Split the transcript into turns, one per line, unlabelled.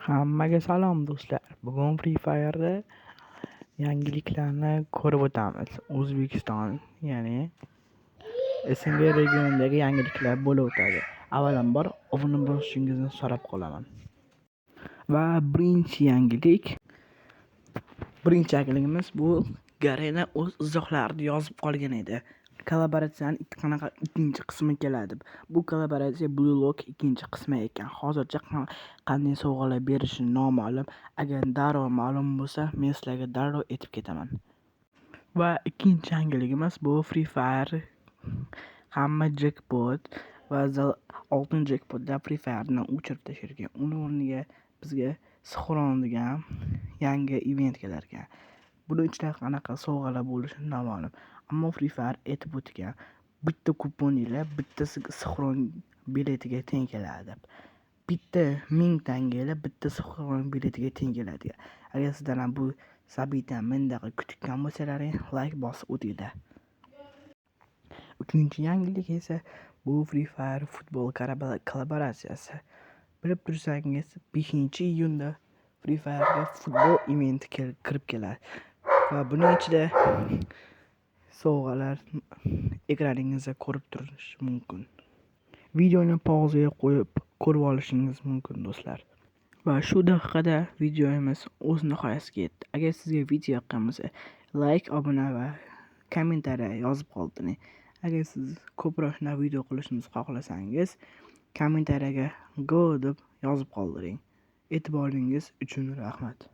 Hammaga salom do'stlar. Bugun Free Fire'da yangiliklarni ko'rib o'tamiz. O'zbekiston, ya'ni SNG regionidagi yangiliklar bo'lib o'tadi. Avvalambor obuna bo'lishingizni so'rab qolaman. Va birinchi yangiligimiz bu Garena o'z izohlarida yozib qolgan edi. Kollaboratsiyaning ikkinchi qismi keladi. Bu kollaboratsiya Blue Lock ikkinchi qismi ekan. Hozircha qanday sovg'alar berishi noma'lum. Agar darrov ma'lum bo'lsa, men sizlarga darrov aytib ketaman. Va ikkinchi yangiligimiz bu Free Fire hamma jackpot va oltin jackpotda Free Fire'ni o'chirib tashlagan. Uning o'rniga bizga sixlanadigan yangi event kelar ekan. Buni ichida qanaqa sovg'alar bo'lishi noma'lum. Ammo Free Fire aytib o'tgan, bitta kuponinglar bitta sixron biletiga teng keladi. Bitta 1000 tangalar bitta sixron biletiga teng keladi. Agar sizlar ham bu sabitdan mendaqa kutgan bo'lsalaring, like bosib o'tinglar. Uchinchi yangilik esa bu Free Fire futbol kollaboratsiyasi. Bilib tursangiz, 5-iyunda Free Fire'ga futbol eventi kirib keladi. Va buning ichida sovg'alar ekraningizda ko'rib turish mumkin. Videoni pauzaga qo'yib ko'rib olishingiz mumkin do'stlar. Va shu daqiqada videomiz o'z nihoyasiga yetdi. Agar sizga video yoqqan bo'lsa, like, obuna va kommentariya yozib qoldiring. Agar siz ko'proq video qilishimizni xohlasangiz, kommentariyaga go deb yozib qoldiring. E'tiboringiz uchun rahmat.